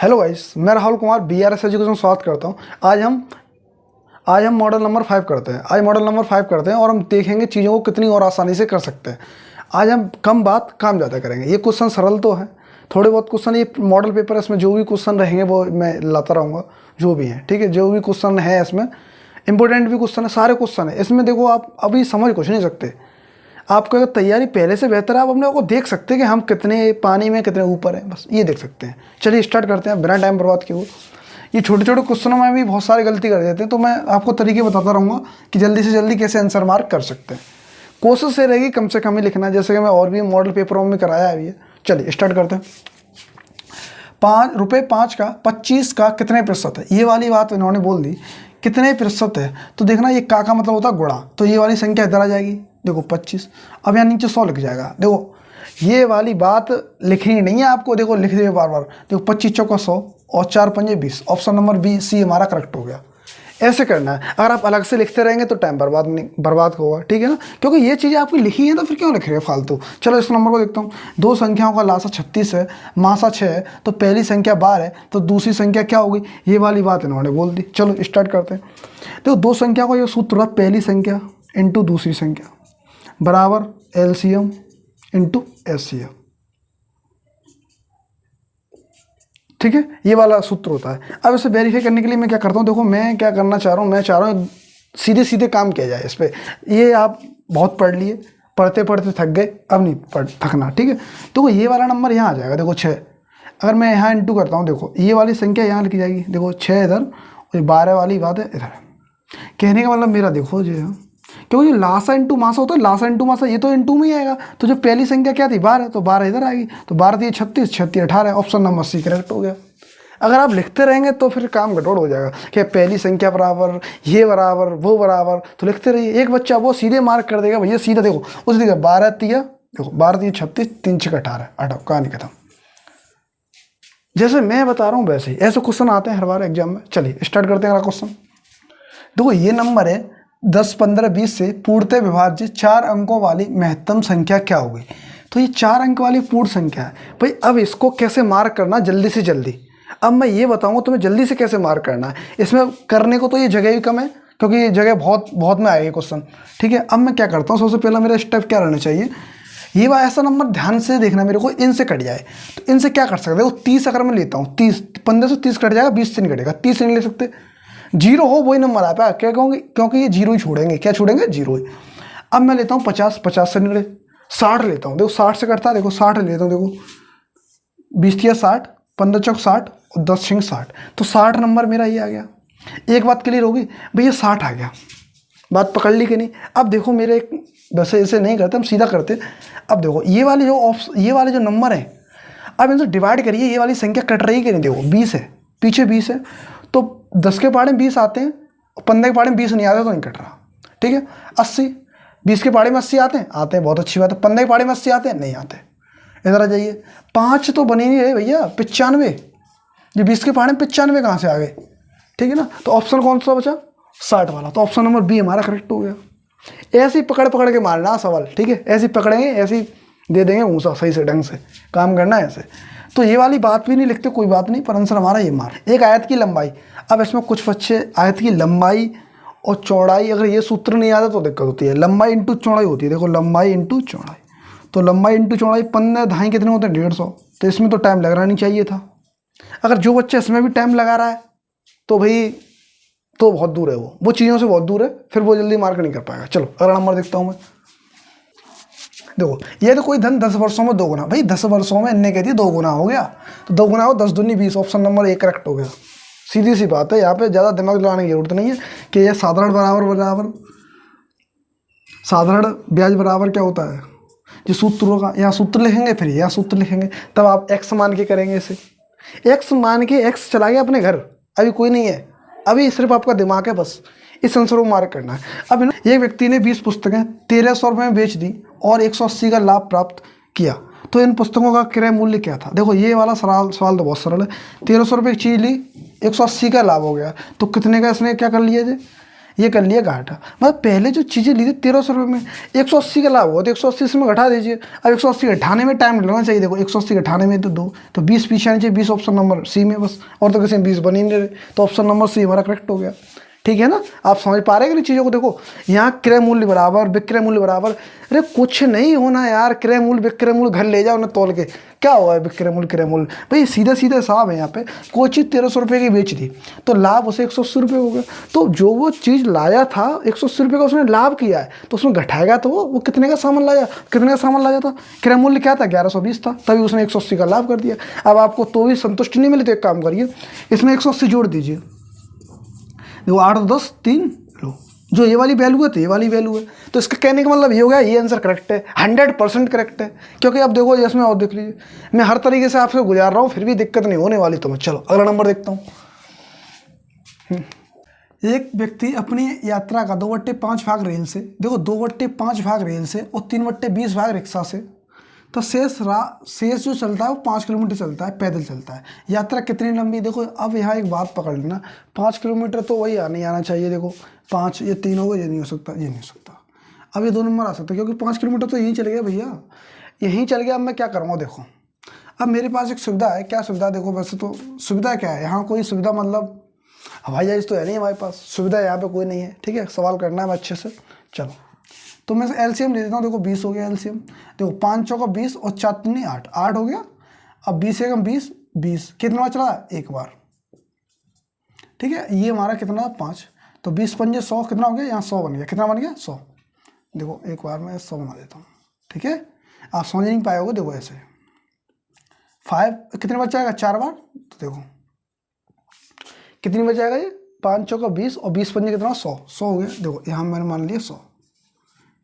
Hello guys, मैं Rahul Kumar BRS education स्वागत करता हूं। आज हम मॉडल नंबर 5 करते हैं। आज मॉडल नंबर 5 करते हैं और हम देखेंगे चीज़ों को कितनी और आसानी से कर सकते हैं। आज हम कम बात काम ज़्यादा करेंगे। ये क्वेश्चन सरल तो है, थोड़े बहुत क्वेश्चन ये मॉडल पेपर है, इसमें जो भी क्वेश्चन रहेंगे वो मैं लाता रहूँगा, जो भी हैं, ठीक है। जो भी क्वेश्चन है इसमें इंपॉर्टेंट भी क्वेश्चन है, सारे क्वेश्चन है इसमें। देखो, आप अभी समझ कुछ नहीं सकते, आपका अगर तैयारी पहले से बेहतर है, आप अपने को देख सकते हैं कि हम कितने पानी में कितने ऊपर हैं, बस ये देख सकते हैं। चलिए स्टार्ट करते हैं बिना टाइम बर्बाद किए। ये छोटे छोटे क्वेश्चनों में भी बहुत सारी गलती कर देते हैं, तो मैं आपको तरीके बताता रहूँगा कि जल्दी से जल्दी कैसे आंसर मार्क कर सकते हैं। कोशिश ये रहेगी कम से कम ही लिखना, जैसे कि मैं और भी मॉडल पेपरों में कराया है ये। चलिए स्टार्ट करते हैं। ₹5 का 25 का कितने प्रतिशत है, ये वाली बात इन्होंने बोल दी। कितने प्रतिशत है तो देखना, ये का मतलब होता है गुणा, तो ये वाली संख्या इधर आ जाएगी। देखो 25, अब यहाँ नीचे 100 लिख जाएगा। देखो ये वाली बात लिखनी नहीं है आपको, देखो लिख दे बार बार। देखो 25 चौका 100 और 4 पंजे 20। ऑप्शन नंबर बी सी हमारा करेक्ट हो गया। ऐसे करना है। अगर आप अलग से लिखते रहेंगे तो टाइम बर्बाद होगा, ठीक है ना, क्योंकि ये चीज़ें आपकी लिखी हैं तो फिर क्यों लिख रहे हैं फालतू। चलो इस नंबर को देखता हूँ। दो संख्याओं का लासा 36 है, मासा 6 है, तो पहली संख्या 12 है, तो दूसरी संख्या क्या होगी, ये वाली बात इन्होंने बोल दी। चलो स्टार्ट करते हैं। देखो दो संख्या का ये सूत्र रहा, पहली संख्या इंटू दूसरी संख्या बराबर LCM इंटू SCM, ठीक है, ये वाला सूत्र होता है। अब इसे वेरीफाई करने के लिए मैं क्या करता हूँ, देखो मैं क्या करना चाह रहा हूँ, मैं चाह रहा हूँ सीधे सीधे काम किया जाए इस पर। ये आप बहुत पढ़ लिए, पढ़ते पढ़ते थक गए, अब नहीं थकना, ठीक है। तो ये वाला नंबर यहाँ आ जाएगा। देखो 6, अगर मैं यहाँ इंटू करता हूँ, देखो ये वाली संख्या यहाँ लिखी जाएगी। देखो 6 इधर और 12 वाली बात है इधर। कहने का मतलब मेरा देखो जो, क्योंकि लासा इंटू मासा होता है, लासा इंटू मासा, ये तो इंटू में ही आएगा। तो जो पहली संख्या क्या थी 12, तो 12 इधर आएगी, तो 12 थी 36, 36 18। ऑप्शन नंबर सी करेक्ट हो गया। अगर आप लिखते रहेंगे तो फिर काम गड़बड़ हो जाएगा कि पहली संख्या बराबर, ये बराबर, वो बराबर, तो लिखते रहिए। एक बच्चा वो सीधे मार्क कर देगा भैया, सीधा देखो उस देखो 12 तिया, देखो 12 तिया 36, 3 6 18, हटाओ कहानी खत्म। जैसे मैं बता रहा हूँ वैसे ही ऐसे क्वेश्चन आते हैं हर बार एग्जाम में। चलिए स्टार्ट करते हैं अगला क्वेश्चन। देखो ये नंबर है 10 15 20 से पूर्णतः विभाज्य 4 अंकों वाली महत्तम संख्या क्या होगी। तो ये 4 अंक वाली पूर्ण संख्या है भाई। अब इसको कैसे मार्क करना जल्दी से जल्दी, अब मैं ये बताऊंगा तुम्हें जल्दी से कैसे मार्क करना है। इसमें करने को तो ये जगह भी कम है, क्योंकि ये जगह बहुत में आएगी क्वेश्चन, ठीक है। अब मैं क्या करता हूँ, सबसे पहला मेरा स्टेप क्या रहना चाहिए, ये वाला ऐसा नंबर ध्यान से देखना मेरे को, इनसे कट जाए। तो इनसे क्या कर सकते हैं, देखो 30 अगर मैं लेता हूँ, 30 15 से 30 कट जाएगा, 20 से नहीं कटेगा, 30 से नहीं ले सकते। 0 हो वही नंबर आ पाया, क्या कहूँगी, क्योंकि ये 0 ही छोड़ेंगे। क्या छोड़ेंगे, 0 ही। अब मैं लेता हूँ 50, 50 से नहीं ले, 60 लेता हूँ। देखो 60 से कटता है, देखो 60 लेता हूँ। देखो 20 या 60, 15 चौक 60 और 10 छिंग 60, तो 60 नंबर मेरा ये आ गया। एक बात क्लियर होगी भैया, 60 आ गया, बात पकड़ ली कि नहीं। अब देखो मेरे वैसे ऐसे नहीं करते, हम सीधा करते। अब देखो ये वाले जो नंबर है, अब इनसे डिवाइड करिए, ये वाली संख्या कट रही है कि नहीं। देखो 20 है, पीछे 20 है, तो 10 के पहाड़े में 20 आते हैं, 15 के पहाड़े में 20 नहीं आते तो नहीं कट रहा, ठीक है। 80, 20 के पहाड़े में 80 आते हैं, बहुत अच्छी बात है। 15 के पहाड़े में 80 आते हैं, नहीं आते। इधर आ जाइए, 5 तो बने नहीं रहे भैया, 95, ये 20 के पहाड़े में 95 कहाँ से आ गए, ठीक है ना। तो ऑप्शन कौन सा बचा, 60 वाला, तो ऑप्शन नंबर बी हमारा करेक्ट हो गया। ऐसे ही पकड़ पकड़ के मारना सवाल, ठीक है, ऐसे ही पकड़ेंगे, ऐसे ही दे देंगे ऊँचा, सही से ढंग से काम करना है ऐसे। तो ये वाली बात भी नहीं लिखते, कोई बात नहीं, पर आंसर हमारा ये मार। एक आयत की लंबाई, अब इसमें कुछ बच्चे आयत की लंबाई और चौड़ाई, अगर ये सूत्र नहीं आता तो दिक्कत होती है। लंबाई इंटू चौड़ाई होती है, देखो लंबाई इंटू चौड़ाई, तो लंबाई इंटू चौड़ाई 15 ढाई कितने होते हैं, 150, तो इसमें तो टाइम लगना नहीं चाहिए था। अगर जो बच्चा इसमें भी टाइम लगा रहा है तो भाई तो बहुत दूर है, वो चीज़ों से बहुत दूर है, फिर वो जल्दी मार्क नहीं कर पाएगा। चलो अगला नंबर देखता हूँ मैं। देखो ये तो कोई धन 10 वर्षों में 2 गुना, भाई 10 वर्षों में इनने कह दिया 2 गुना हो गया, तो 2 गुना हो 10 दूनी 20, ऑप्शन नंबर ए करेक्ट हो गया। सीधी सी बात है, यहाँ पे ज़्यादा दिमाग लगाने की जरूरत नहीं है कि यह साधारण साधारण ब्याज बराबर क्या होता है, जो सूत्र होगा, यहाँ सूत्र लिखेंगे, फिर यहाँ सूत्र लिखेंगे, तब आप x मान के करेंगे इसे। x मान के x चला गया अपने घर, अभी कोई नहीं है, अभी सिर्फ आपका दिमाग है, बस इस आंसर को मार्क करना है। अब एक व्यक्ति ने 20 पुस्तकें 1300 रुपये में बेच दी और 180 का लाभ प्राप्त किया, तो इन पुस्तकों का क्रय मूल्य क्या था। देखो ये वाला सवाल तो बहुत सरल है। 1300 रुपये की चीज़ ली, 180 का लाभ हो गया, तो कितने का इसने क्या कर लिया जी, ये कर लिया घाटा। मतलब पहले जो चीज़ें ली थी 1300 रुपये में, 180 का लाभ हुआ तो 180 इसमें घटा दीजिए। अब 180 घटाने में टाइम लगना चाहिए। देखो 180 घटाने में तो 20 पीछे आने चाहिए, 20 ऑप्शन नंबर सी में बस, और तो किसी में 20 बन ही नहीं रहे, तो ऑप्शन नंबर सी हमारा करेक्ट हो गया। ठीक है ना, आप समझ पा रहे हैं कि चीज़ों को। देखो यहाँ क्रय मूल्य बराबर विक्रय मूल्य बराबर, अरे कुछ नहीं होना यार, क्रय मूल्य विक्रय मूल्य घर ले जाओ ना तोल के, क्या हुआ है विक्रय मूल्य क्रय मूल्य, भाई सीधा सीधा हिसाब है। यहाँ पे कोई चीज़ 1300 रुपये की बेच दी तो लाभ उसे 180 रुपये हो गया, तो जो वो चीज़ लाया था 180 रुपये का उसने लाभ किया है, तो उसमें घटाएगा तो वो कितने का सामान लाया, कितने का सामान लाया था, क्रय मूल्य क्या था 1120 था, तभी उसने 180 का लाभ कर दिया। अब आपको तो भी संतुष्टि नहीं मिली तो एक काम करिए, इसमें 180 जोड़ दीजिए। देखो 8 और 10 3 लो, जो ये वाली वैल्यू है तो ये वाली वैल्यू है, तो इसका कहने का मतलब ये हो गया ये आंसर करेक्ट है, 100% करेक्ट है। क्योंकि अब देखो इसमें और देख लीजिए, मैं हर तरीके से आपसे गुजार रहा हूँ फिर भी दिक्कत नहीं होने वाली। तो मैं चलो अगला नंबर देखता हूँ। एक व्यक्ति अपनी यात्रा का 2/5 भाग रेल से, देखो 2/5 भाग रेल से और 3/20 भाग रिक्शा से, तो शेष जो चलता है वो 5 किलोमीटर चलता है, पैदल चलता है। यात्रा कितनी लंबी, देखो अब यहाँ एक बात पकड़ लेना, 5 किलोमीटर तो वही नहीं आना चाहिए। देखो 5 ये 3 होगा, ये नहीं हो सकता, ये नहीं हो सकता। अब ये 2 नंबर आ सकता है क्योंकि 5 किलोमीटर तो यहीं चल गया भैया, यहीं चल गया। अब मैं क्या करूँगा, देखो अब मेरे पास एक सुविधा है। क्या सुविधा, देखो वैसे तो सुविधा क्या है यहाँ, कोई सुविधा मतलब हवाई जहाज तो है नहीं हमारे पास, सुविधा यहाँ पे कोई नहीं है। ठीक है, सवाल करना है अच्छे से। चलो तो मैं एलसीएम ले देता हूँ। देखो 20 हो गया एलसीएम, देखो 5 चौका 20 और 4 3 8, 8 हो गया। अब 20 एकम 20, 20 कितना बार चला, एक बार। ठीक है, ये हमारा कितना 5, तो 20 पंजे 100, कितना हो गया यहाँ 100 बन गया, कितना बन गया 100। देखो एक बार मैं 100 बना देता हूँ। ठीक है, आप समझ नहीं पाए होगे। देखो ऐसे 5 कितने बार जाएगा, 4 बार, तो देखो कितनी बार जाएगा ये, 5 चौका 20 और 20 पंजे कितना 100, 100 हो गया। देखो यहाँ मैंने मान लिया 100।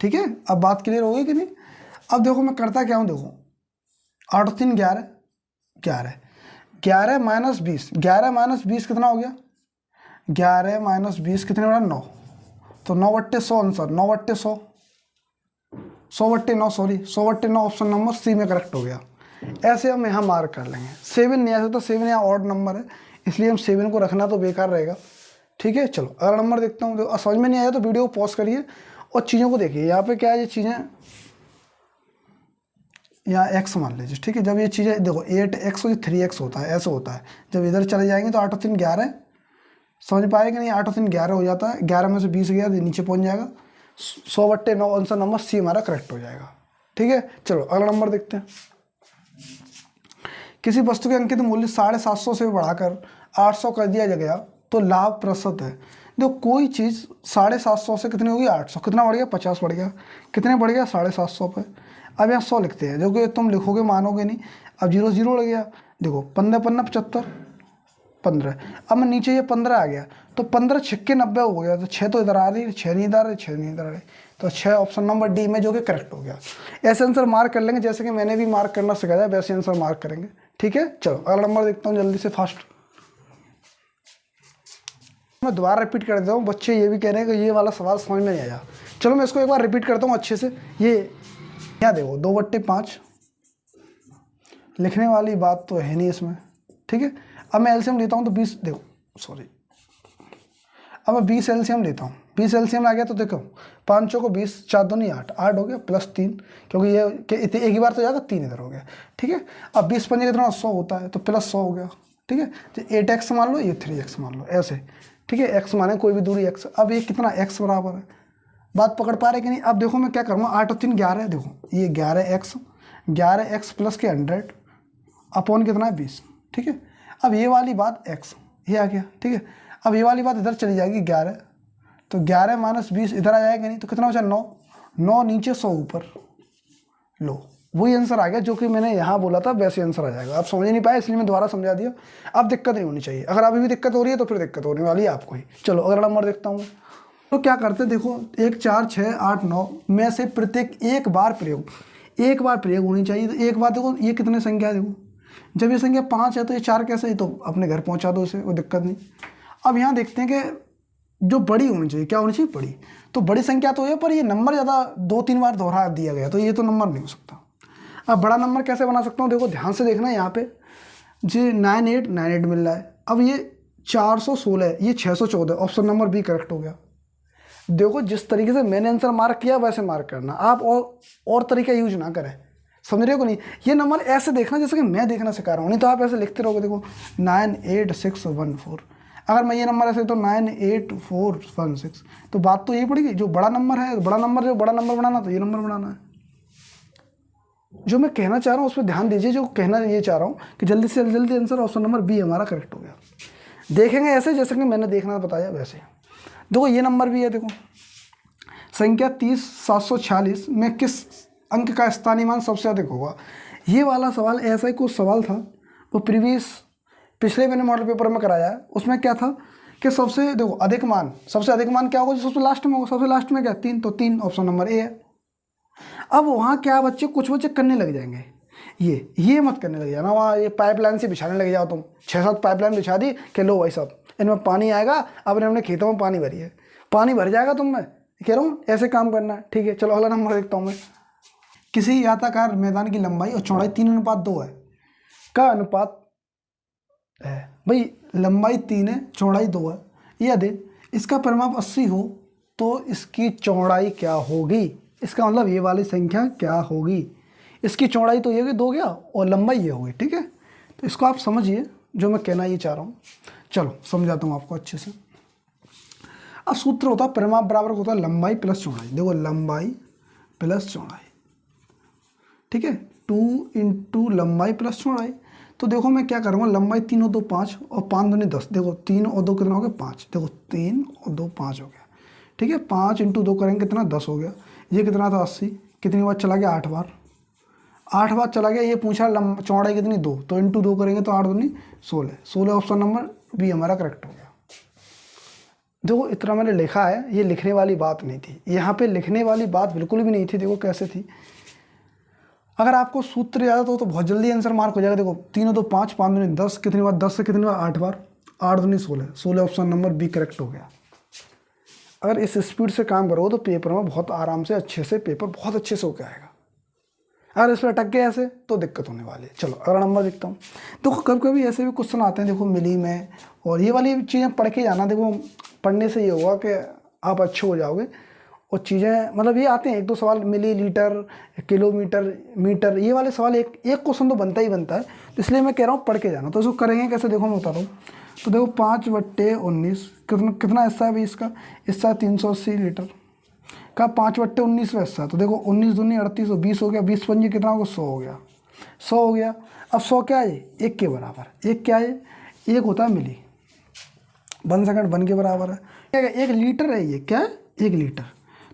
ठीक है, अब बात क्लियर हो गई कि नहीं। अब देखो मैं करता क्या हूँ, देखो 8 3 11, 11 11 माइनस 20, 11 माइनस 20 कितना हो गया, 11 माइनस 20 कितने बड़ा 9, तो 9/100 answer, 9/100, 100/9 sorry 100/9 option number C में करेक्ट हो गया। ऐसे हम यहाँ मार्क कर लेंगे। 7 नहीं आ सकता, 7 यहाँ ऑड नंबर है, इसलिए हम 7 को रखना तो बेकार रहेगा। ठीक है, चलो अगला नंबर देखता हूँ। देखो समझ में नहीं आया तो वीडियो को पॉज करिए और चीज़ों को देखिए। यहाँ पे क्या है, ये चीज़ें यहाँ x मान लीजिए। ठीक है, जब ये चीज़ें देखो 8x और 3x होता है, ऐसे होता है। जब इधर चले जाएंगे तो 8 और 3 11, समझ पाए कि नहीं, 8 और 3 11 हो जाता है, 11 में से 20 गया तो नीचे पहुँच जाएगा, 100/9 आंसर नंबर सी हमारा करेक्ट हो जाएगा। ठीक है, चलो अगला नंबर देखते हैं। किसी वस्तु के अंकित मूल्य 750 से बढ़ाकर 800 कर दिया गया तो लाभ प्रतिशत है। देखो कोई चीज़ 750 से कितनी होगी 800, कितना बढ़ गया 50 बढ़ गया, कितने बढ़ गया 750 पे। अब यहाँ 100 लिखते हैं, जो कि तुम लिखोगे मानोगे नहीं। अब 0 0 लग गया, देखो 15 15 75 15। अब मैं नीचे ये 15 आ गया तो 15 6 90 हो गया, तो 6 तो इधर आ रही, 6 नहीं इधर आ रही, 6 नहीं इधर आ रही, तो 6 ऑप्शन नंबर डी में जो कि करेक्ट हो गया। ऐसे आंसर मार्क कर लेंगे जैसे कि मैंने भी मार्क करना सिखाया, वैसे आंसर मार्क करेंगे। ठीक है, चलो अगला नंबर देखता हूँ जल्दी से फास्ट। मैं दोबारा रिपीट कर देता हूँ, बच्चे ये भी कह रहे हैं कि ये वाला सवाल समझ में नहीं आया। चलो मैं इसको एक बार रिपीट करता हूँ अच्छे से। ये क्या देखो 2/5 लिखने वाली बात तो है नहीं इसमें। ठीक है, अब मैं एलसीएम लेता हूँ तो 20, देखो सॉरी, अब मैं 20 एलसीएम लेता हूँ। 20 एलसीएम आ गया तो देखो 5 को 20, 4 दूनी 8, 8 हो गया प्लस 3, क्योंकि ये एक ही बार तो जाएगा, 3 इधर हो गया। ठीक है, अब 20 पंजे कितना 100 होता है, तो प्लस 100 हो गया। ठीक है, तो 8x मान लो, ये 3x मान लो, ऐसे। ठीक है, x माने कोई भी दूरी x। अब ये कितना x बराबर है, बात पकड़ पा रहे कि नहीं। अब देखो मैं क्या करूँगा, 8 और 3 11, देखो ये 11x प्लस के 100 अपॉन कितना है 20। ठीक है, अब ये वाली बात x ये आ गया। ठीक है, अब ये वाली बात इधर चली जाएगी 11, तो 11 माइनस 20 इधर आ जाएगा नहीं, तो कितना बचा 9, 9 नीचे 100 ऊपर, लो वही आंसर आ गया जो कि मैंने यहाँ बोला था, वैसे आंसर आ जाएगा। आप समझ नहीं पाए इसलिए मैं दोबारा समझा दिया। अब दिक्कत नहीं होनी चाहिए, अगर अभी भी दिक्कत हो रही है तो फिर दिक्कत होने वाली है आपको ही। चलो अगला नंबर देखता हूँ। तो क्या करते हैं, देखो 1 4 6 8 9 में से प्रत्येक एक बार प्रयोग होनी चाहिए। तो एक बार देखो ये कितने संख्या है, देखो जब ये संख्या 5 है तो ये 4 कैसे है, तो अपने घर पहुँचा दो इसे, कोई दिक्कत नहीं। अब यहाँ देखते हैं कि जो बड़ी होनी चाहिए, क्या होनी चाहिए बड़ी, तो बड़ी संख्या तो है, पर ये नंबर ज़्यादा 2-3 बार दोहरा दिया गया, तो ये तो नंबर नहीं हो सकता। अब बड़ा नंबर कैसे बना सकता हूँ, देखो ध्यान से देखना, यहाँ पे जी 98 मिल रहा है। अब ये 416 है, ये 614, ऑप्शन नंबर बी करेक्ट हो गया। देखो जिस तरीके से मैंने आंसर मार्क किया वैसे मार्क करना, आप और तरीका यूज ना करें, समझ रहे हो कि नहीं। ये नंबर ऐसे देखना जैसे कि मैं देखना सिखा रहा हूँ, नहीं तो आप ऐसे लिखते रहोगे। देखो 98614, अगर मैं ये नंबर ऐसे तो 98416, तो बात तो यही पड़ेगी, जो बड़ा नंबर है, बड़ा नंबर बनाना तो ये नंबर बनाना है। जो मैं कहना चाह रहा हूँ उस पर ध्यान दीजिए, जो कहना ये चाह रहा हूँ कि जल्दी से जल्दी आंसर ऑप्शन नंबर बी हमारा करेक्ट हो गया। देखेंगे ऐसे जैसे कि मैंने देखना बताया वैसे। देखो ये नंबर भी है, देखो संख्या 30746 में किस अंक का स्थानीय मान सबसे अधिक होगा। ये वाला सवाल ऐसा ही कुछ सवाल था, वो पिछले मैंने मॉडल पेपर में कराया है। उसमें क्या था कि सबसे अधिक मान क्या होगा, जो सबसे लास्ट में होगा। सबसे लास्ट में क्या, 3, तो 3 ऑप्शन नंबर ए है। अब वहाँ क्या बच्चे, कुछ बच्चे करने लग जाएंगे, ये मत करने लग जाना वहाँ, ये पाइपलाइन से बिछाने लग जाओ तुम। 6-7 पाइपलाइन बिछा दी कि लो भाई साहब इनमें पानी आएगा, अब अपने खेतों में पानी भरिए, पानी भर जाएगा तुम। मैं कह रहा हूँ ऐसे काम करना है, ठीक है। चलो अगला नंबर देखता हूँ मैं। किसी याताकार मैदान की लंबाई और चौड़ाई 3:2 है का अनुपात है। भाई लंबाई 3 है, चौड़ाई 2 है, यदि इसका परिमाप 80 हो तो इसकी चौड़ाई क्या होगी। इसका मतलब ये वाली संख्या क्या होगी, इसकी चौड़ाई तो ये होगी 2 गया और लंबाई ये होगी, ठीक है। तो इसको आप समझिए जो मैं कहना ये चाह रहा हूँ। चलो समझाता हूँ आपको अच्छे से। अब सूत्र होता है परिमाप बराबर होता है लंबाई प्लस चौड़ाई। देखो लंबाई प्लस चौड़ाई, ठीक है, 2 × लंबाई प्लस चौड़ाई। तो देखो मैं क्या करूँगा, लंबाई 3 और 2 5 और 5 दूनी 10। देखो 3 और 2 कितना हो गया, 5। देखो 3 और 2 5 हो गया, ठीक है। 5 × 2 करेंगे कितना, 10 हो गया। ये कितना था 80, कितनी बार चला गया, 8 बार। 8 बार चला गया। ये पूछा चौड़ाई कितनी, 2, तो × 2 करेंगे तो 8 दूनी 16। 16 ऑप्शन नंबर बी हमारा करेक्ट हो गया। देखो इतना मैंने लिखा है, ये लिखने वाली बात नहीं थी, यहाँ पे लिखने वाली बात बिल्कुल भी नहीं थी। देखो कैसे थी, अगर आपको सूत्र याद हो तो बहुत जल्दी आंसर मार्क हो जाएगा। देखो 3 और 2 5, 5 दूनी 10, कितनी बार 10 से कितनी बार 8 बार, 8 दूनी 16। 16 ऑप्शन नंबर बी करेक्ट हो गया। अगर इस स्पीड से काम करो तो पेपर में बहुत आराम से अच्छे से पेपर बहुत अच्छे से होकर आएगा। अगर इस पर अटक गए ऐसे तो दिक्कत होने वाली है। चलो अगला नंबर देखता हूँ। देखो कभी कभी ऐसे भी क्वेश्चन आते हैं, देखो मिली में, और ये वाली चीज़ें पढ़ के जाना। देखो पढ़ने से ये होगा कि आप अच्छे हो जाओगे, और चीज़ें मतलब ये आते हैं 1-2 सवाल, मिली लीटर, किलोमीटर, मीटर, ये वाले सवाल एक क्वेश्चन तो बनता ही बनता है। तो इसलिए मैं कह रहा हूँ पढ़ के जाना। तो इसको करेंगे कैसे, देखो मैं बता रहा हूँ। तो देखो 5/19 कितना हिस्सा है भाई इसका, हिस्सा 380 लीटर का 5/19 में हिस्सा। तो देखो 19 दूनी 38 और 20 हो गया, 20 पंजी कितना होगा, 100 हो गया। 100 हो गया। अब 100 क्या है, 1 के बराबर। 1 क्या है, 1 होता है मिली, 1 सेकंड 1 के बराबर है। 1 लीटर है, ये क्या है, 1 लीटर।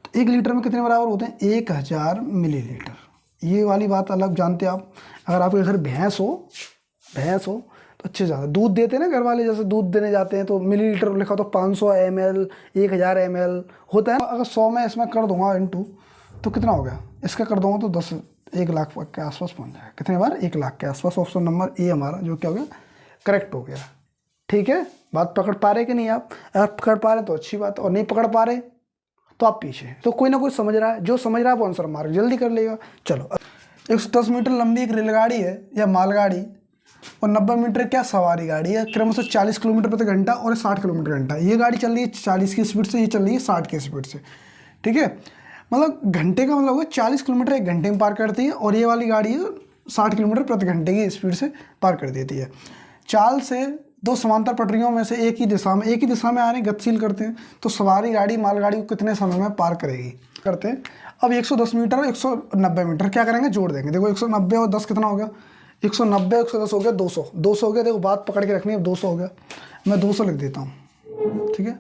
तो 1 लीटर में कितने बराबर होते हैं, 1000 मिलीलीटर। ये वाली बात अलग जानते हैं आप। अगर आपके घर भैंस हो तो अच्छे ज़्यादा दूध देते हैं ना घर वाले, जैसे दूध देने जाते हैं तो मिलीलीटर लिखा तो 500 ml, 1000 ml होता है। अगर 100 में इसमें कर दूंगा इंटू, तो कितना हो गया, इसका कर दूंगा तो 1 लाख के आसपास पहुंच जाएगा। कितने बार, 1 लाख के आसपास। ऑप्शन नंबर ए हमारा जो क्या हो गया, करेक्ट हो गया। ठीक है, बात पकड़ पा रहे कि नहीं आप। अगर पकड़ पा रहे तो अच्छी बात, और नहीं पकड़ पा रहे तो आप पीछे। तो कोई ना कोई समझ रहा है, जो समझ रहा है वो आंसर मार्क जल्दी कर लेगा। चलो 110 मीटर लंबी एक रेलगाड़ी है या मालगाड़ी, और 90 मीटर क्या सवारी गाड़ी है, क्रमशः 40 किलोमीटर प्रति घंटा और 60 किलोमीटर घंटा। ये गाड़ी चल रही है 40 की स्पीड से, ये चल रही है 60 की स्पीड से। ठीक है, मतलब घंटे का मतलब 40 किलोमीटर 1 घंटे में पार करती है, और ये वाली गाड़ी है 60 किलोमीटर प्रति घंटे की स्पीड से पार कर देती है। चाल से 2 समांतर पटरियों में से एक ही दिशा में आने गतिशील करते हैं, तो सवारी गाड़ी मालगाड़ी को कितने समय में पार करेगी करते हैं। अब 110 मीटर और 190 मीटर क्या करेंगे, जोड़ देंगे। देखो 190 और 10 कितना हो गया, 190 110 हो गया 200, 200 हो गया। देखो बात पकड़ के रखनी है, 200 हो गया, मैं 200 लिख देता हूँ। ठीक है,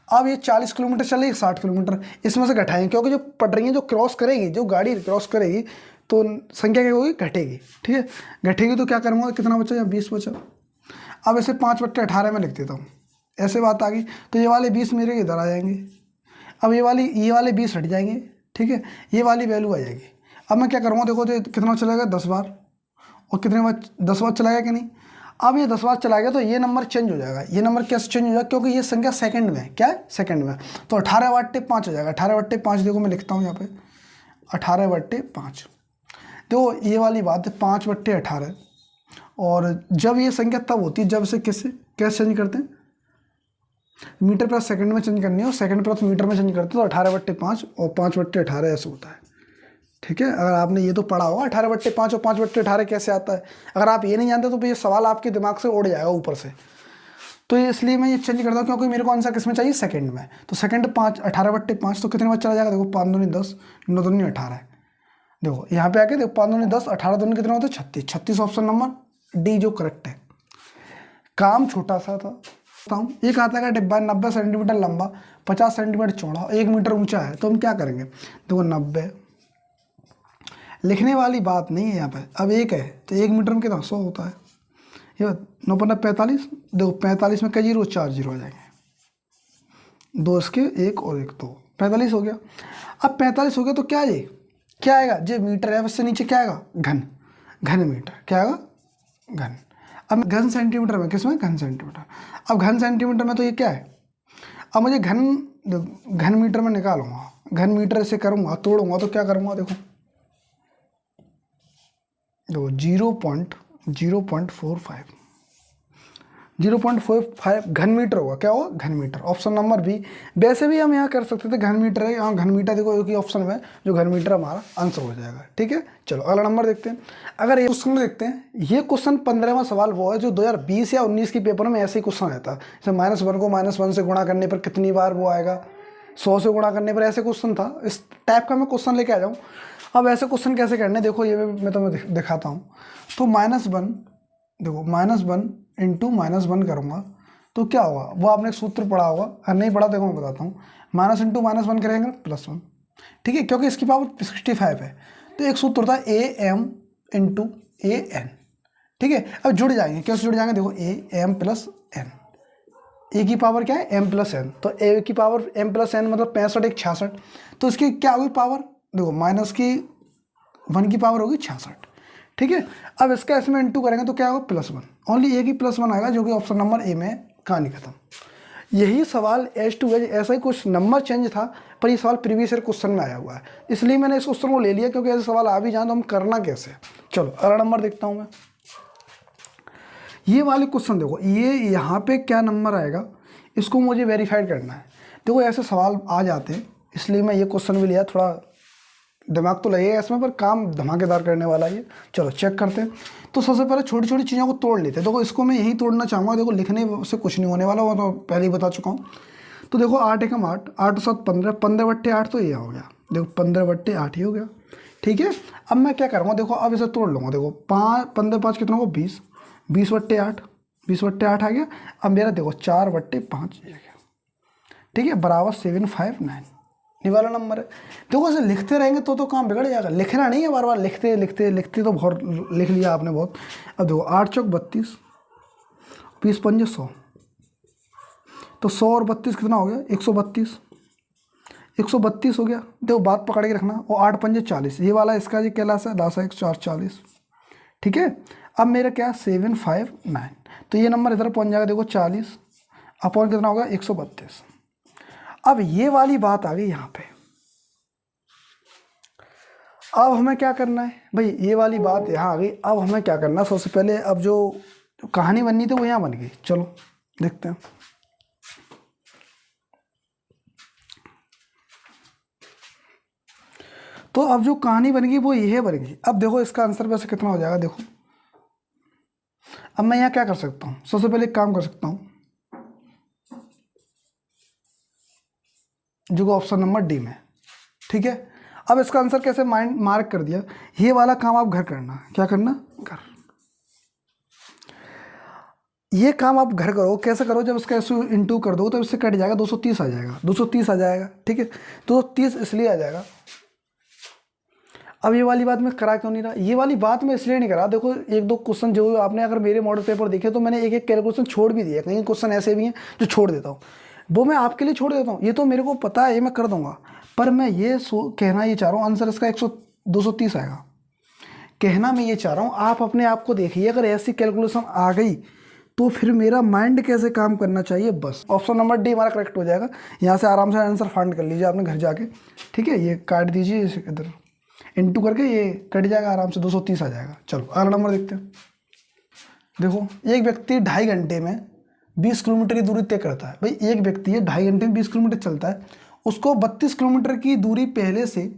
अब ये 40 किलोमीटर चलेगी, 60 किलोमीटर इसमें से घटाएंगे, क्योंकि जो पटरियाँ जो क्रॉस करेगी, जो गाड़ी क्रॉस करेगी तो संख्या क्या होगी, घटेगी। ठीक है, घटेगी तो क्या करूँगा, कितना बचा या 20 बचा। अब इसे 5/18 में लिख देता हूँ, ऐसे बात आ गई। तो ये वाले 20 मेरे इधर आ जाएंगे, अब ये वाले 20 हट जाएंगे। ठीक है, ये वाली वैल्यू आ जाएगी। अब मैं क्या करूँगा, देखो तो कितना चलेगा 10 बार, और कितने बार 10 बार चलाएगा कि नहीं। अब ये 10 बार चलाएगा तो ये नंबर चेंज हो जाएगा। ये नंबर कैसे चेंज हो जाएगा, क्योंकि ये संख्या सेकंड में है, क्या है, सेकंड में। तो 18/5 हो जाएगा। 18/5 देखो मैं लिखता हूँ यहाँ पे 18/5। देखो ये वाली बात है 5/18, और जब ये संख्या तब होती है जब से कैसे चेंज करते हैं, मीटर प्लस सेकंड में चेंज करनी हो, सेकंड प्लस मीटर में चेंज करते हो तो 18/5 और 5/18 ऐसे होता है। ठीक है, अगर आपने ये तो पढ़ा होगा 18/5 और 5/18 कैसे आता है। अगर आप ये नहीं जानते तो ये सवाल आपके दिमाग से उड़ जाएगा ऊपर से। तो ये इसलिए मैं ये चेंज करता हूँ क्योंकि मेरे को आंसर किस में चाहिए, सेकंड में। तो सेकंड 18/5 तो कितने बार चला जाएगा, देखो 5 दूनी 10, 9 दूनी 18। देखो यहाँ पे आके देखो 5 दूनी 10, 18 दूनी कितने होते हैं 36। 36 ऑप्शन नंबर डी जो करेक्ट है। काम छोटा सा था। एक आता का डिब्बा 90 सेंटीमीटर लंबा, 50 सेंटीमीटर चौड़ा, 1 मीटर ऊंचा है, तो हम क्या करेंगे। देखो 90 लिखने वाली बात नहीं है यहाँ पे। अब 1 है तो 1 मीटर में कितना 100 होता है। ये 9 15 45, देखो 45 में कई जीरो, 4 जीरो आ जाएंगे, 2 इसके 1 और 1 2, 45 हो गया। अब 45 हो गया तो क्या ये क्या आएगा, जो मीटर है उससे नीचे क्या आएगा, घन। घन मीटर क्या आएगा, घन। अब घन सेंटीमीटर में, किसमें, घन सेंटीमीटर। अब घन सेंटीमीटर में तो ये क्या है, अब मुझे घन मीटर में निकालूंगा, घन मीटर से करूँगा तोड़ूंगा तो क्या करूँगा, देखो 0.45 घन मीटर होगा। क्या होगा, घन मीटर। Option number B. वैसे भी हम यहाँ कर सकते थे घन मीटर है, यहाँ घन मीटर देखो एक ही ऑप्शन में जो घन मीटर हमारा आंसर हो जाएगा। ठीक है, चलो अगला नंबर देखते हैं। अगर ये क्वेश्चन देखते हैं, ये क्वेश्चन 15वां सवाल वो है जो 2020 या 19 के पेपर में ऐसे ही क्वेश्चन रहता है। जैसे -1 को -1 से गुणा करने पर कितनी बार वो आएगा, 100 से गुणा करने पर, ऐसे क्वेश्चन था। इस टाइप का मैं क्वेश्चन लेके आ जाऊँ। अब ऐसे क्वेश्चन कैसे करने, देखो ये मैं तुम्हें दिखाता हूँ। तो -1, देखो -1 इंटू -1 करूँगा तो क्या होगा, वो आपने सूत्र पढ़ा होगा, अगर नहीं पढ़ा देखो मैं बताता हूँ। माइनस इंटू -1 करेंगे +1। ठीक है, क्योंकि इसकी पावर 65 है। तो एक सूत्र होता है AM इंटू AN। ठीक है, अब जुड़ जाएंगे, कैसे जुड़ जाएंगे, देखो AM + N। ए की पावर क्या है, M + N। तो ए की पावर M + N मतलब 65 1 66। तो इसकी क्या होगी पावर, देखो -1 की पावर होगी 66। ठीक है, अब इसका इसमें इंटू करेंगे तो क्या होगा, +1। ओनली ए की +1 आएगा जो कि ऑप्शन नंबर ए में, कहानी खत्म। यही सवाल एज टू एज ऐसा ही कुछ नंबर चेंज था, पर ये सवाल प्रीवियस ईयर क्वेश्चन में आया हुआ है, इसलिए मैंने इस क्वेश्चन को ले लिया क्योंकि ऐसे सवाल आ भी जाए तो हम करना कैसे। चलो अगला नंबर देखता हूँ मैं। ये वाले क्वेश्चन देखो, ये यहाँ पे क्या नंबर आएगा इसको मुझे वेरीफाइड करना है। देखो ऐसे सवाल आ जाते हैं, इसलिए मैं ये क्वेश्चन भी लिया। थोड़ा दिमाग तो लगेगा इसमें, पर काम धमाकेदार करने वाला है ये। चलो चेक करते हैं। तो सबसे पहले छोटी छोटी चीज़ों को तोड़ लेते हैं। देखो इसको मैं यही तोड़ना चाहूँगा, देखो लिखने से कुछ नहीं होने वाला, वो तो पहले ही बता चुका हूँ। तो देखो 8 एकम 8, 8 7 15, 15/8 तो ये हो गया। देखो 15/8 ही हो गया। ठीक है, अब मैं क्या करूँगा, देखो अब इसे तोड़ लूँगा। देखो 15 कितना होगा, 20, 20/8, 20/8 आ गया। अब मेरा देखो 4/5 ये गया। ठीक है, बराबर 759 ये वाला नंबर है। देखो ऐसे लिखते रहेंगे तो काम बिगड़ जाएगा। लिखना नहीं है बार बार, लिखते लिखते लिखते तो बहुत लिख लिया आपने बहुत। अब देखो 8 चौक 32, 20 पंजे 100, तो 100 और 32 कितना हो गया, 132, 132 हो गया। देखो बात पकड़ के रखना। और 8 पंजे 40, ये वाला इसका जो कैलाश है 10 1 4 40। ठीक है, अब मेरा क्या 759, तो ये नंबर इधर पहुंच जाएगा। देखो 40 अपॉन कितना होगा, 132। अब ये वाली बात आ गई यहाँ पे। अब हमें क्या करना है भाई, ये वाली बात यहाँ आ गई। अब हमें क्या करना है, सबसे पहले अब जो कहानी बननी थी वो यहाँ बन गई। चलो देखते हैं। तो अब जो कहानी बन गई वो यह बन गई। अब देखो इसका आंसर वैसे कितना हो जाएगा, देखो अब मैं यहाँ क्या कर सकता हूँ, सबसे पहले एक काम कर सकता हूँ जो ऑप्शन नंबर डी में। ठीक है, अब इसका आंसर कैसे माइंड मार्क कर दिया। ये वाला काम आप घर करना, क्या करना, घर। ये काम आप घर करो, कैसे करो, जब इसका ऐसे इंटू कर दो तो इससे कट जाएगा, 230 आ जाएगा, 230 आ जाएगा। ठीक है, 230 इसलिए आ जाएगा। अब ये वाली बात मैं करा क्यों नहीं रहा, ये वाली बात मैं इसलिए नहीं करा। देखो एक दो क्वेश्चन जो आपने अगर मेरे मॉडल पेपर देखे तो मैंने एक एक कैलकुलेशन छोड़ भी दिया। कई क्वेश्चन ऐसे भी हैं जो छोड़ देता हूँ, वो मैं आपके लिए छोड़ देता हूँ। ये तो मेरे को पता है, ये मैं कर दूंगा, पर मैं ये कहना ये चाह रहा हूँ आंसर इसका 230 आएगा। कहना मैं ये चाह रहा हूँ, आप अपने आप को देखिए, अगर ऐसी कैलकुलेशन आ गई तो फिर मेरा माइंड कैसे काम करना चाहिए। बस ऑप्शन नंबर डी हमारा करेक्ट हो जाएगा। यहाँ से आराम से आंसर फाइंड कर लीजिए आपने घर जाके। ठीक है, ये काट दीजिए इधर, इंटू करके ये कट जाएगा आराम से, 230 आ जाएगा। चलो अगला नंबर देखते हैं। देखो एक व्यक्ति 2.5 घंटे में 20 किलोमीटर की दूरी तय करता है। भाई एक व्यक्ति है 2.5 घंटे में 20 किलोमीटर चलता है, उसको 32 किलोमीटर की दूरी पहले से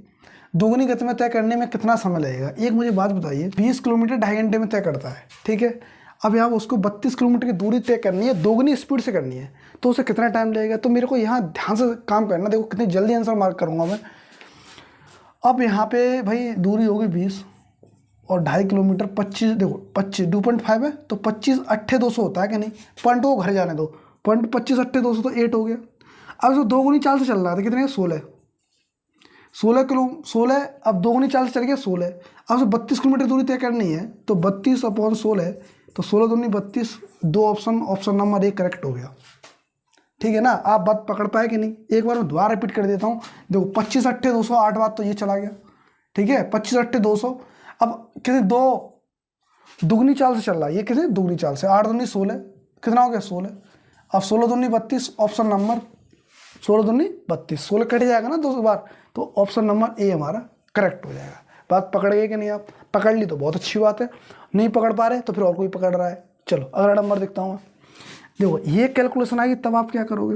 दोगुनी गति में तय करने में कितना समय लगेगा? एक मुझे बात बताइए, 20 किलोमीटर 2.5 घंटे में तय करता है, ठीक है। अब यहाँ उसको 32 किलोमीटर की दूरी तय करनी है, दोगुनी स्पीड से करनी है, तो उसे कितना टाइम लगेगा? तो मेरे को यहाँ ध्यान से काम करना, देखो कितनी जल्दी आंसर मार्क करूँगा मैं। अब यहाँ पे भाई दूरी होगी 20 और 2.5 किलोमीटर 25, देखो 25 2.5 है तो 25 8 200 होता है कि नहीं? पॉइंट को घर जाने दो, पॉइंट 25 8 200 तो 8 हो गया। अब जो दोगुनी चाल से चल रहा था कितने? 16, अब दोगुनी चाल से चल गया 16। अब जो 32 किलोमीटर दूरी तय करनी है तो 32/16, तो 16 दूनी 32, 2 ऑप्शन नंबर 1 करेक्ट हो गया, ठीक है ना। आप बात पकड़ पाए कि नहीं? एक बार मैं दोबारा रिपीट कर देता हूँ, देखो 25 8 200, 8 बात तो ये चला गया, ठीक है। 25 8 200, अब कितने? 2 दुगनी चाल से चल रहा है, ये कितने? दुगनी चाल से, 8 दूनी 16, कितना हो गया? 16। अब 16 दूनी 32, ऑप्शन नंबर 16 दूनी 32, 16 कट जाएगा ना 2 बार, तो ऑप्शन नंबर ए हमारा करेक्ट हो जाएगा। बात पकड़ गए कि नहीं? आप पकड़ ली तो बहुत अच्छी बात है, नहीं पकड़ पा रहे तो फिर और कोई पकड़ रहा है। चलो अगला नंबर देखता हूँ। देखो ये कैलकुलेशन आएगी तब आप क्या करोगे?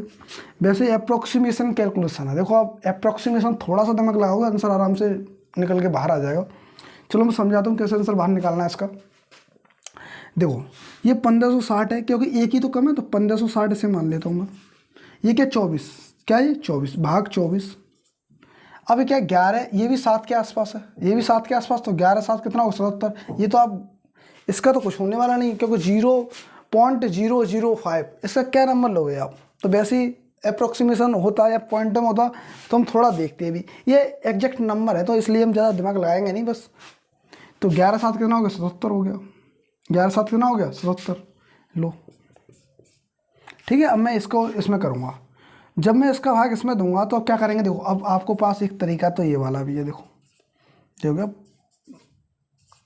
वैसे अप्रोक्सीमेशन कैलकुलेशन है, देखो आप अप्रोक्सीमेशन थोड़ा सा दिमाग लगाओगे, आंसर आराम से निकल के बाहर आ जाएगा। चलो मैं समझाता हूँ कैसे आंसर बाहर निकालना है इसका। देखो ये 1560 है, क्योंकि एक ही तो कम है तो 1560 से मान लेता हूँ मैं। ये क्या 24, क्या ये 24 भाग 24। अब ये क्या 11, ये भी 7 के आसपास है, ये भी 7 के आसपास, तो 11 7 कितना होगा? 77। ये तो आप इसका तो कुछ होने वाला नहीं, क्योंकि 0.005 इसका क्या नंबर लोगे आप? तो वैसे ही अप्रोक्सीमेशन होता या पॉइंट में होता तो हम थोड़ा देखते भी, ये एग्जैक्ट नंबर है तो इसलिए हम ज़्यादा दिमाग लगाएंगे नहीं बस। तो 11 7 कितना हो गया? 77 हो गया। 11 7 कितना हो गया? 77। लो ठीक है। अब मैं इसको इसमें करूँगा, जब मैं इसका भाग इसमें दूंगा तो अब क्या करेंगे? देखो अब आपको पास एक तरीका तो ये वाला भी है, देखो ये हो गया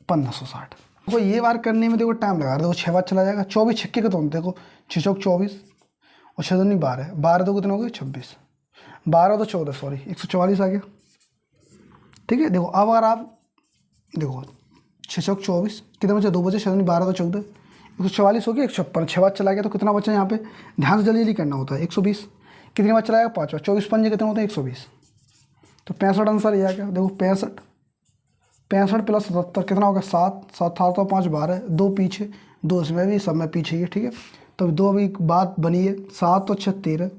1560। देखो ये बार करने में देखो टाइम लगा, देखो 6 बार चला जाएगा। 24 छक्के का तो देखो 6 चौक 24 और 6 दूनी 12, 12 तो कितना हो गया? 26, 12 तो 14, सॉरी 144 आ गया, ठीक है। देखो अब अगर आप देखो 6 चौक 24, कितने बचे? 2 बचे, 6 दूनी 12 तो 14, 144 हो गया। 156, 6 बार चला गया तो कितना बचा यहाँ पे? ध्यान से जल्दी जल्दी करना होता है। 120 कितनी बार चलाएगा? 5 बार, 24 पंजे कितने होते हैं? 120, तो 65 आंसर ये आ गया। देखो 65 प्लस 77 कितना होगा? 7 7 7 तो 5 12, 2 पीछे, 2 इसमें भी, सब में पीछे ही है, ठीक है। तो 2 अभी बात बनी है, 7 तो 6 13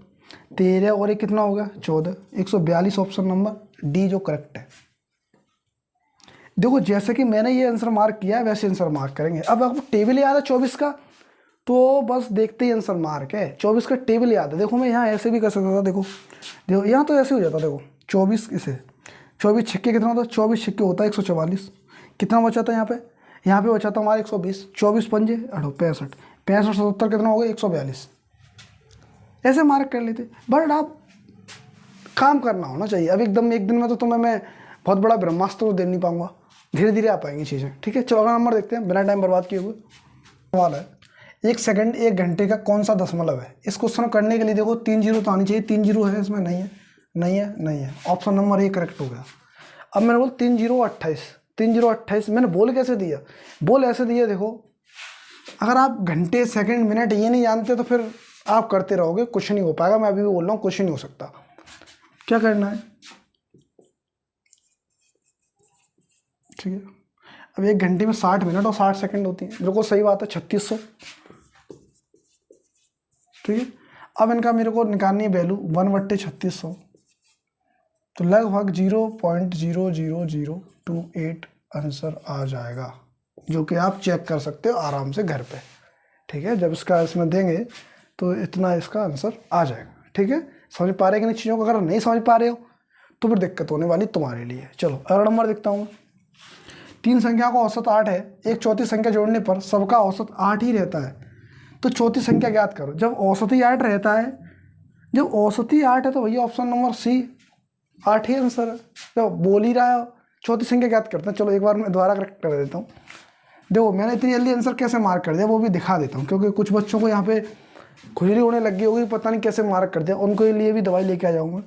13 और ये कितना होगा? 14, 142 ऑप्शन नंबर डी जो करेक्ट है। देखो जैसे कि मैंने ये आंसर मार्क किया है वैसे आंसर मार्क करेंगे। अब आपको टेबल याद है 24 का, तो बस देखते ही आंसर मार्क है। 24 का टेबल याद है, देखो मैं यहाँ ऐसे भी कर सकता था, देखो देखो यहाँ तो ऐसे हो जाता, देखो 24 इसे 24 छक्के कितना होता है? 24 छक्के होता है 144, कितना बचा था यहाँ पे? यहाँ पे बचा था हमारा 120, 24 पंजे 65, 65 77 कितना हो गया? 142। ऐसे मार्क कर लेते, बट आप काम करना होना चाहिए। अब एकदम एक दिन में तो तुम्हें मैं बहुत बड़ा ब्रह्मास्त्र तो दे नहीं पाऊंगा, धीरे धीरे आ पाएंगी चीज़ें, ठीक है। चलो अगला नंबर देखते हैं बिना टाइम बर्बाद किए हुए। सवाल है 1 सेकंड 1 घंटे का कौन सा दशमलव है? इस क्वेश्चन करने के लिए देखो 3 जीरो तो आनी चाहिए, 3 जीरो है इसमें? नहीं है, नहीं है, नहीं है, ऑप्शन नंबर ए करेक्ट हो गया। अब मैंने बोल 3 0 28, 3 0 28 मैंने बोल कैसे दिया? बोल ऐसे दिया, देखो अगर आप घंटे सेकंड मिनट ये नहीं जानते तो फिर आप करते रहोगे, कुछ नहीं हो पाएगा। मैं अभी भी बोल रहा हूँ कुछ नहीं हो सकता। क्या करना है? ठीक है, अब 1 घंटे में 60 मिनट और 60 सेकंड होती है, बिल्कुल सही बात है, 3600, ठीक है। अब इनका मेरे को निकालनी है वैल्यू 1/3600, तो लगभग 0.00028 आंसर आ जाएगा, जो कि आप चेक कर सकते हो आराम से घर पे, ठीक है। जब इसका इसमें देंगे तो इतना इसका आंसर आ जाएगा, ठीक है। समझ पा रहे हैं कि नहीं चीज़ों को? अगर नहीं समझ पा रहे हो तो फिर दिक्कत होने वाली तुम्हारे लिए। चलो अगला नंबर देखता हूँ। 3 संख्या का औसत 8 है, एक चौथी संख्या जोड़ने पर सबका औसत 8 ही रहता है, तो चौथी संख्या ज्ञात करो। जब औसत ही 8 रहता है, जब औसत ही 8 है तो भैया ऑप्शन नंबर सी 8 ही आंसर है। जब बोल ही रहा है चौथी संख्या ज्ञात करते हैं। चलो एक बार मैं दोबारा करेक्ट कर देता हूँ। देखो मैंने इतनी जल्दी आंसर कैसे मार्क कर दिया वो भी दिखा देता हूँ, क्योंकि कुछ बच्चों को यहाँ पे खुजली होने लगी होगी, पता नहीं कैसे मार्क कर दिया, उनके लिए भी दवाई लेके आ जाऊँगा।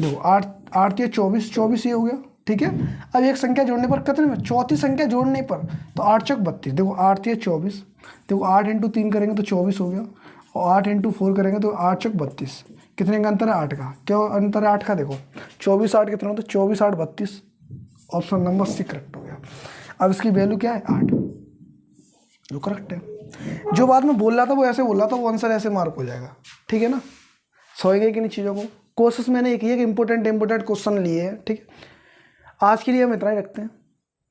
देखो 8 8 ये 24, 24 ये हो गया, ठीक है। अब एक संख्या जोड़ने पर कितने में? चौथी संख्या जोड़ने पर तो 8 चौक 32, देखो 8 ये 24, देखो 8 × 3 करेंगे तो 24 हो गया, और 8 इंटू 4 करेंगे तो 8 चौक 32। कितने का अंतर है? 8 का। क्यों अंतर है 8 का? देखो 24 8 कितना होता है? 24 8 32। ऑप्शन नंबर सी करेक्ट हो गया। अब इसकी वैल्यू क्या है? 8, जो करेक्ट है। जो बात मैं बोल रहा था वो ऐसे बोल रहा था, वो आंसर ऐसे मार्क हो जाएगा। ठीक है ना? सोएंगे कि नहीं चीज़ों को। कोशिश मैंने एक ही है कि इंपॉर्टेंट क्वेश्चन लिए हैं। ठीक है, आज के लिए हम इतना ही रखते हैं।